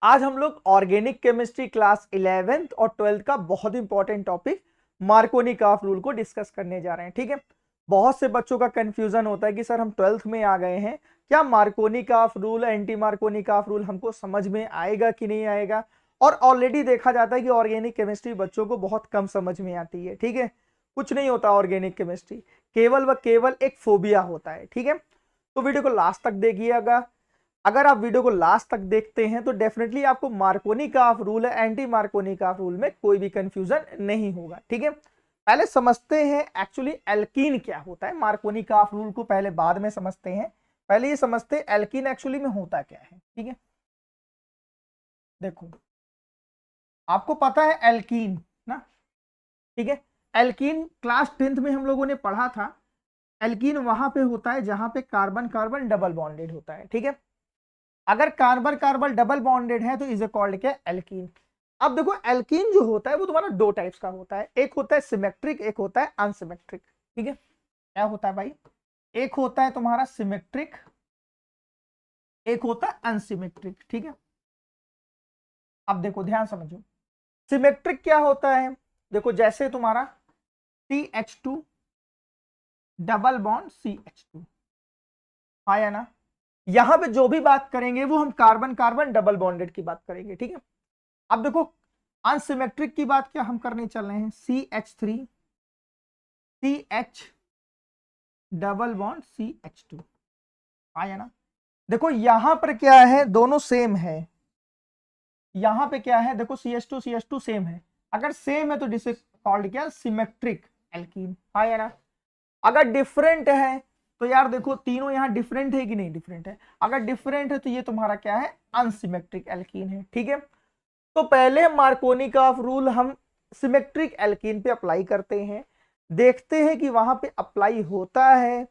आज हम लोग ऑर्गेनिक केमिस्ट्री क्लास 11th और 12th का बहुत इंपॉर्टेंट टॉपिक मार्कोनी-काफ रूल को डिस्कस करने जा रहे हैं। ठीक है, बहुत से बच्चों का कंफ्यूजन होता है कि सर हम 12th में आ गए हैं, क्या मार्कोनी-काफ रूल एंटी मार्कोनी-काफ रूल हमको समझ में आएगा कि नहीं आएगा। और ऑलरेडी देखा जाता है कि ऑर्गेनिक केमिस्ट्री बच्चों को बहुत कम समझ में आती है। ठीक है, कुछ नहीं होता ऑर्गेनिक केमिस्ट्री, केवल व केवल एक फोबिया होता है। ठीक है, तो वीडियो को लास्ट तक देखिएगा। अगर आप वीडियो को लास्ट तक देखते हैं तो डेफिनेटली आपको मार्कोनी-काफ रूल है एंटी मार्कोनी-काफ रूल में कोई भी कंफ्यूजन नहीं होगा। ठीक है, पहले समझते हैं एक्चुअली एल्कीन क्या होता है। मार्कोनी-काफ रूल को पहले बाद में समझते हैं, पहले ये समझते हैं एल्कीन एक्चुअली में होता क्या है। ठीक है, देखो आपको पता है एल्कीन ना। ठीक है, एल्कीन क्लास 10th में हम लोगों ने पढ़ा था। एल्कीन वहां पे होता है जहां पे कार्बन कार्बन डबल बॉन्डेड होता है। ठीक है, अगर कार्बन कार्बन डबल बॉन्डेड है तो इज कॉल्ड क्या, एल्कीन। अब देखो एल्कीन जो होता है वो तुम्हारा दो टाइप्स का होता है, एक होता है सिमेट्रिक, एक होता है अनसिमेट्रिक। ठीक है, क्या होता है भाई, एक होता है तुम्हारा सिमेट्रिक, एक होता है अनसिमेट्रिक। ठीक है, अब देखो ध्यान समझो, सिमेट्रिक क्या होता है। देखो जैसे तुम्हारा CH2 डबल बॉन्ड CH2 आया ना, यहां पे जो भी बात करेंगे वो हम कार्बन कार्बन डबल बॉन्डेड की बात करेंगे। ठीक है, अब देखो अनसिमेट्रिक की बात क्या हम करने चल रहे हैं, CH3 CH double bond CH2 आया ना। देखो यहां पर क्या है, दोनों सेम है। यहां पे क्या है, देखो CH2 CH2 सेम है। अगर सेम है तो डिस कॉल्ड क्या, सिमेट्रिक एल्कीन आया ना। अगर डिफरेंट है तो यार देखो तीनों यहाँ डिफरेंट है कि नहीं, डिफरेंट है। अगर डिफरेंट है तो ये तुम्हारा क्या है, अनसिमेट्रिक एल्कीन है। ठीक है, तो पहले मार्कोनी-काफ रूल हम सिमेट्रिक एल्कीन पे अप्लाई करते हैं, देखते हैं कि वहां पे अप्लाई होता है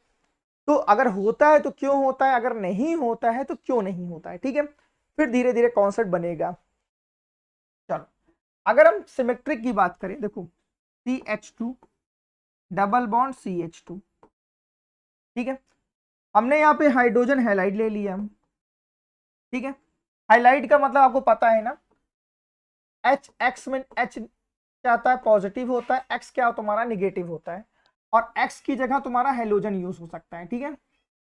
तो अगर होता है तो क्यों होता है, अगर नहीं होता है तो क्यों नहीं होता है। ठीक है, फिर धीरे धीरे कॉन्सेप्ट बनेगा। चलो अगर हम सिमेट्रिक की बात करें, देखो CH2 डबल बॉन्ड CH2। ठीक है, हमने यहाँ पे हाइड्रोजन हैलाइड ले लिया हम। ठीक है, हाइलाइट का मतलब आपको पता है ना, H X में H क्या आता है, पॉजिटिव होता है, X क्या तुम्हारा निगेटिव होता है। और X की जगह तुम्हारा हेलोजन यूज हो सकता है। ठीक है,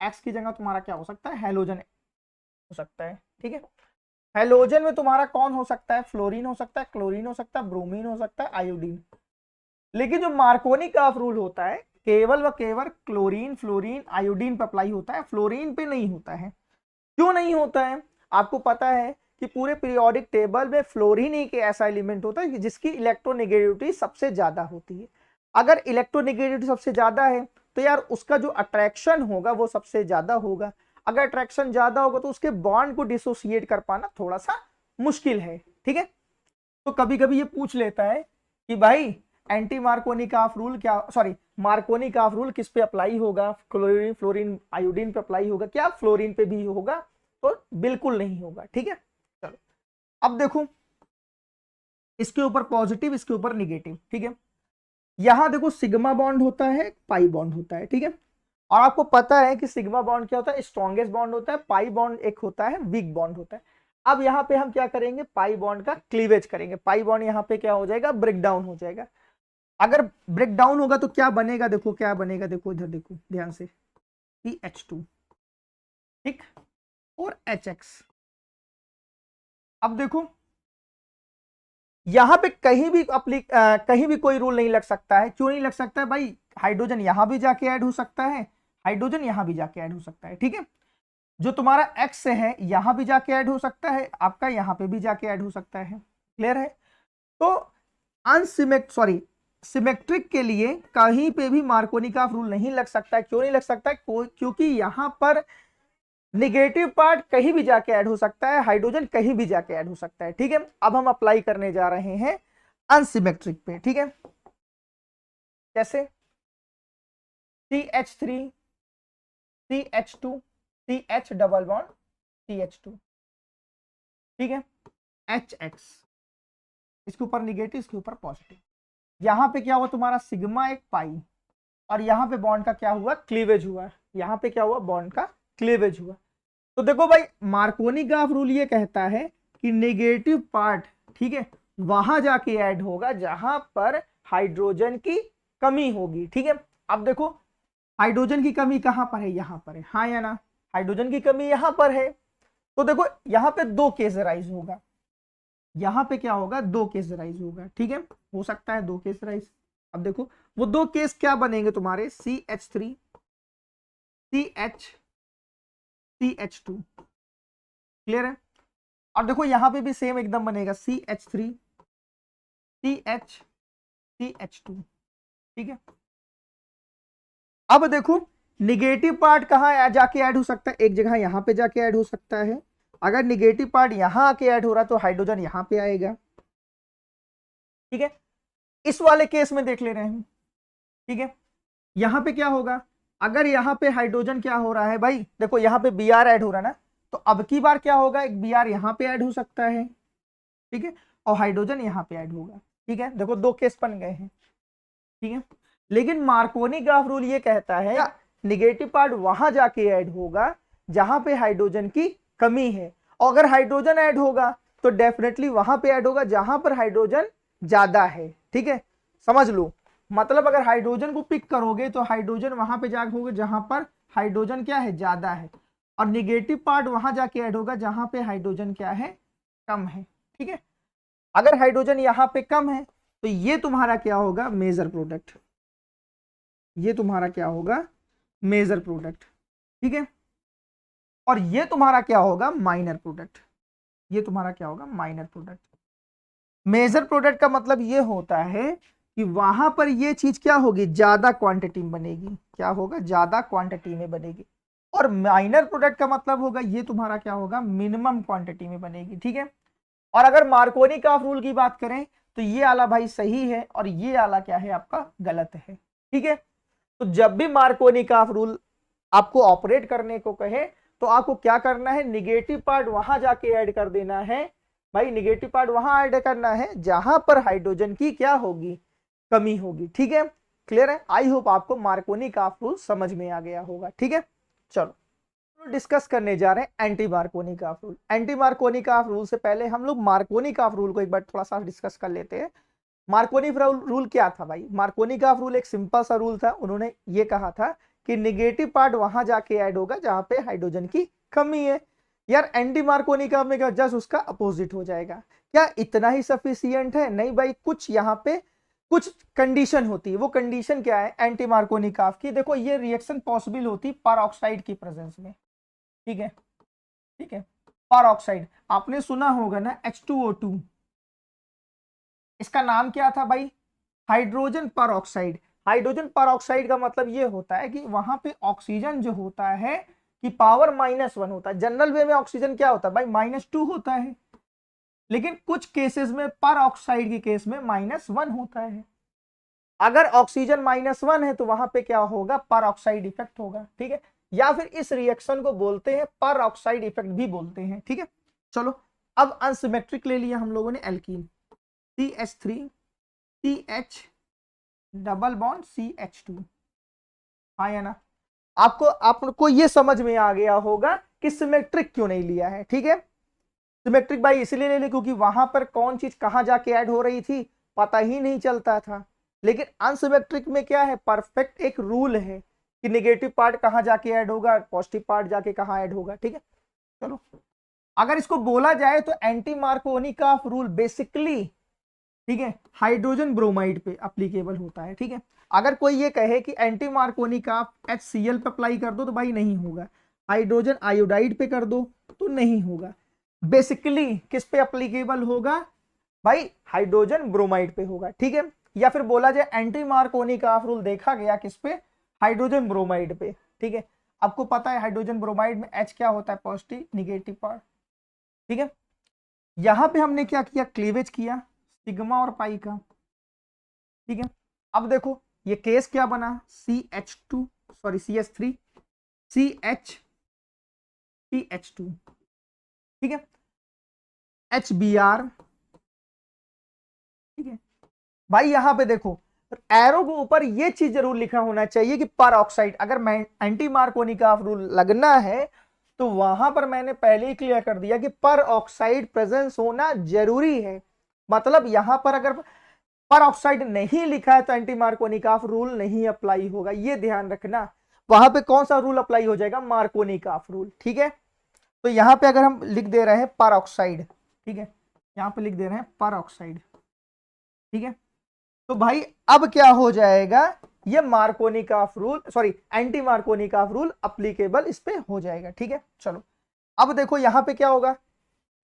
X की जगह तुम्हारा क्या हो सकता है, हेलोजन हो सकता है। ठीक है, हेलोजन में तुम्हारा कौन हो सकता है, फ्लोरीन हो सकता है, क्लोरीन हो सकता है, ब्रोमीन हो सकता है, आयोडीन। लेकिन जो मार्कोनी-काफ रूल होता है केवल व केवल क्लोरीन फ्लोरीन आयोडीन पर अप्लाई होता है, फ्लोरीन पे नहीं होता है। क्यों नहीं होता है, आपको पता है कि पूरे पीरियोडिक टेबल में फ्लोरीन एक ऐसा एलिमेंट होता है जिसकी इलेक्ट्रोनेगेटिविटी सबसे ज्यादा होती है। अगर इलेक्ट्रोनेगेटिविटी सबसे ज्यादा है तो यार उसका जो अट्रैक्शन होगा वो सबसे ज्यादा होगा। अगर अट्रैक्शन ज्यादा होगा तो उसके बॉन्ड को डिसोसिएट कर पाना थोड़ा सा मुश्किल है। ठीक है, तो कभी कभी ये पूछ लेता है कि भाई एंटी मार्कोनी-काफ रूल क्या, सॉरी मार्कोनी-काफ रूल किस पे अप्लाई होगा, क्लोरीन फ्लोरीन आयोडीन पे अप्लाई होगा क्या, फ्लोरीन पे भी होगा, तो बिल्कुल नहीं होगा। ठीक है, चलो अब देखो इसके ऊपर पॉजिटिव इसके ऊपर निगेटिव। ठीक है, यहां देखो सिग्मा बॉन्ड होता है, पाई बॉन्ड होता है। ठीक है, और आपको पता है कि सिग्मा बॉन्ड क्या होता है, स्ट्रॉन्गेस्ट बॉन्ड होता है, पाई बॉन्ड एक होता है वीक बॉन्ड होता है। अब यहाँ पे हम क्या करेंगे, पाई बॉन्ड का क्लीवेज करेंगे, पाई बॉन्ड यहाँ पे क्या हो जाएगा, ब्रेक डाउन हो जाएगा। अगर ब्रेक डाउन होगा तो क्या बनेगा, देखो क्या बनेगा, देखो इधर देखो ध्यान से, CH2 ठीक और HX। अब देखो यहां पे कहीं भी कोई रूल नहीं लग सकता है। क्यों नहीं लग सकता है भाई, हाइड्रोजन यहां भी जाके ऐड हो सकता है, हाइड्रोजन यहां भी जाके ऐड हो सकता है। ठीक है, जो तुम्हारा X है यहां भी जाके ऐड हो सकता है, आपका यहां पे भी जाके ऐड हो सकता है। क्लियर है, तो सिमेट्रिक के लिए कहीं पे भी मार्कोनी-काफ रूल नहीं लग सकता है। क्यों नहीं लग सकता है, क्योंकि यहां पर निगेटिव पार्ट कहीं भी जाके ऐड हो सकता है, हाइड्रोजन कहीं भी जाके ऐड हो सकता है। ठीक है, अब हम अप्लाई करने जा रहे हैं अनसिमेट्रिक पे। ठीक है, जैसे CH3 CH2 CH double bond CH2। ठीक है, HX इसके ऊपर निगेटिव इसके ऊपर पॉजिटिव। यहां पे क्या हुआ तुम्हारा, सिग्मा एक पाई, और यहां पे बॉन्ड का क्या हुआ, क्लीवेज हुआ। यहां पे क्या हुआ, बॉन्ड का क्लीवेज हुआ। तो देखो भाई मार्कोनी-काफ रूल ये कहता है कि नेगेटिव पार्ट, ठीक है, वहां जाके ऐड होगा जहां पर हाइड्रोजन की कमी होगी, ठीक है। अब देखो हाइड्रोजन की कमी कहां पर है, यहां पर है, हाँ या ना, हाइड्रोजन की कमी यहां पर है। तो देखो यहां पे दो केस राइज होगा, यहां पे क्या होगा, दो केस राइज होगा, ठीक है, हो सकता है दो केस राइज। अब देखो वो दो केस क्या बनेंगे तुम्हारे, CH3 CH2, क्लियर है। और देखो यहां पे भी सेम एकदम बनेगा, CH3 CH2, ठीक है। अब देखो निगेटिव पार्ट कहां जाके ऐड हो सकता है, एक जगह यहां पे जाके ऐड हो सकता है। अगर निगेटिव पार्ट यहां आके ऐड हो रहा तो हाइड्रोजन यहां पे आएगा, ठीक है। इस वाले केस में देख ले रहे हैं, ठीक है। यहां पे क्या होगा, अगर यहां पे हाइड्रोजन क्या हो रहा है भाई, देखो यहां पे Br ऐड हो रहा है ना, तो अब की बार क्या होगा, एक Br यहां पे ऐड हो सकता है, ठीक है, और हाइड्रोजन यहां पे ऐड होगा, ठीक है। देखो दो केस बन गए हैं, ठीक है। लेकिन मार्कोनी ग्राफ रूल ये कहता है निगेटिव पार्ट वहां जाके ऐड होगा जहां पे हाइड्रोजन की कमी है, और अगर हाइड्रोजन ऐड होगा तो डेफिनेटली वहां पे ऐड होगा जहां पर हाइड्रोजन ज्यादा है, ठीक है, समझ लो। मतलब अगर हाइड्रोजन को पिक करोगे तो हाइड्रोजन वहां पे जाके होगा जहां पर हाइड्रोजन क्या है, ज्यादा है, और निगेटिव पार्ट वहां जाके ऐड होगा जहां पे हाइड्रोजन क्या है, कम है, ठीक है। अगर हाइड्रोजन यहां पे कम है तो ये तुम्हारा क्या होगा, मेजर प्रोडक्ट, ये तुम्हारा क्या होगा, मेजर प्रोडक्ट, ठीक है। और ये तुम्हारा क्या होगा, माइनर प्रोडक्ट, ये तुम्हारा क्या होगा, माइनर प्रोडक्ट। मेजर प्रोडक्ट का मतलब ये होता है कि वहां पर ये चीज क्या होगी, ज्यादा क्वांटिटी में बनेगी, क्या होगा, ज्यादा क्वांटिटी में बनेगी। और माइनर प्रोडक्ट का मतलब होगा ये तुम्हारा क्या होगा, मिनिमम क्वांटिटी में बनेगी, ठीक है। और अगर मार्कोनी का रूल की बात करें तो ये आला भाई सही है और ये आला क्या है, आपका गलत है, ठीक है। तो जब भी मार्कोनी का रूल आपको ऑपरेट करने को कहे तो आपको क्या करना है, निगेटिव पार्ट वहां जाके ऐड कर देना है भाई, निगेटिव पार्ट वहां ऐड करना है जहां पर हाइड्रोजन की क्या होगी, कमी होगी, ठीक है, क्लियर है। आई होप आपको मार्कोनी का रूल समझ में आ गया होगा, ठीक है। चलो डिस्कस करने जा रहे हैं एंटी मार्कोनी का रूल। एंटी मार्कोनी का रूल से पहले हम लोग मार्कोनी का रूल को एक बार थोड़ा सा डिस्कस कर लेते हैं। मार्कोनी रूल क्या था भाई, मार्कोनी का रूल एक सिंपल सा रूल था। उन्होंने ये कहा था कि निगेटिव पार्ट वहां जाके ऐड होगा जहां पे हाइड्रोजन की कमी है। यार एंटी मार्कोनी का में जस्ट उसका अपोजिट हो जाएगा। क्या इतना ही सफिशियंट है, नहीं भाई, कुछ यहाँ पे कुछ कंडीशन होती है। वो कंडीशन क्या है एंटी मार्कोनी का की, देखो ये रिएक्शन पॉसिबल होती पर ऑक्साइड की प्रेजेंस में, ठीक है, ठीक है। पर ऑक्साइड आपने सुना होगा ना, H2O2, इसका नाम क्या था भाई, हाइड्रोजन पर ऑक्साइड। हाइड्रोजन पर ऑक्साइड का मतलब ये होता है कि वहां पे ऑक्सीजन जो होता है कि पावर -1 होता है। जनरल वे में ऑक्सीजन क्या होता है भाई, -2 होता है, लेकिन कुछ केसेस में पर ऑक्साइड के केस में -1 होता है। अगर ऑक्सीजन -1 है तो वहां पे क्या होगा, पर ऑक्साइड इफेक्ट होगा, ठीक है। या फिर इस रिएक्शन को बोलते हैं पर ऑक्साइड इफेक्ट भी बोलते हैं, ठीक है। चलो अब अनसिमेट्रिक ले लिया हम लोगों ने, alkene CH3 CH double bond CH2, हाँ या ना। आपको ये समझ में आ गया होगा कि सिमेट्रिक क्यों नहीं लिया है, ठीक है। सिमेट्रिक भाई इसलिए ले लिया क्योंकि वहां पर कौन चीज कहां जाके ऐड हो रही थी पता ही नहीं चलता था। लेकिन अनसिमेट्रिक में क्या है, परफेक्ट एक रूल है कि नेगेटिव पार्ट कहां जाके ऐड होगा, पॉजिटिव पार्ट जाके कहां ऐड होगा, ठीक है। चलो अगर इसको बोला जाए तो एंटी मार्कोनी का रूल बेसिकली, ठीक है, हाइड्रोजन ब्रोमाइड पे अप्लीकेबल होता है, ठीक है। अगर कोई ये कहे कि एंटी मार्कोनी का HCl पे अप्लाई कर दो तो भाई नहीं होगा, हाइड्रोजन आयोडाइड पे कर दो तो नहीं होगा। बेसिकली किस पे अप्लीकेबल होगा भाई, हाइड्रोजन ब्रोमाइड पे होगा, ठीक है। या फिर बोला जाए एंटी मार्कोनी का रूल देखा गया किस पे, हाइड्रोजन ब्रोमाइड पे, ठीक है। आपको पता है हाइड्रोजन ब्रोमाइड में H क्या होता है, पॉजिटिव निगेटिव पार्ट, ठीक है। यहां पे हमने क्या किया, क्लीवेज किया सिग्मा और पाई का, ठीक है। अब देखो ये केस क्या बना, CH2 सॉरी CH3 CH2, ठीक है, HBr, ठीक है। भाई यहां पे देखो एरो के ऊपर ये चीज जरूर लिखा होना चाहिए कि पर ऑक्साइड, अगर एंटी मार्कोनी का रूल लगना है तो वहां पर मैंने पहले ही क्लियर कर दिया कि पर ऑक्साइड प्रेजेंस होना जरूरी है। मतलब यहां पर अगर पर ऑक्साइड नहीं लिखा है तो एंटी मार्कोनिकॉफ रूल नहीं अप्लाई होगा, ये ध्यान रखना। वहां पे कौन सा रूल अप्लाई हो जाएगा? Markovnikov rule. ठीक है, तो यहां पे अगर हम लिख दे रहे हैं पर ऑक्साइड, ठीक है, यहां पे लिख दे रहे हैं पर ऑक्साइड, ठीक है, तो भाई अब क्या हो जाएगा? ये Markovnikov rule, sorry anti Markovnikov rule applicable इस पे हो जाएगा। ठीक है, चलो अब देखो यहां पे क्या होगा।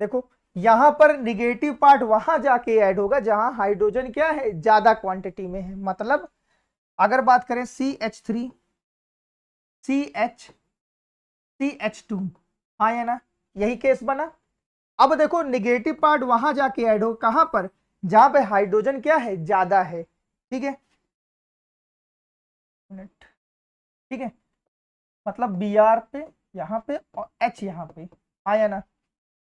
देखो यहां पर निगेटिव पार्ट वहां जाके ऐड होगा जहां हाइड्रोजन क्या है? ज्यादा क्वांटिटी में है। मतलब अगर बात करें CH3 CH2, हाँ या ना, यही केस बना। अब देखो निगेटिव पार्ट वहां जाके ऐड हो, कहां पर? जहां पे हाइड्रोजन क्या है? ज्यादा है। ठीक है, ठीक है, मतलब Br पे यहां पे और H यहां पे, आया ना।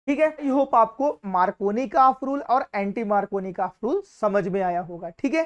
ठीक है, आई होप आपको मार्कोनी का रूल और एंटी मार्कोनी का रूल समझ में आया होगा। ठीक है,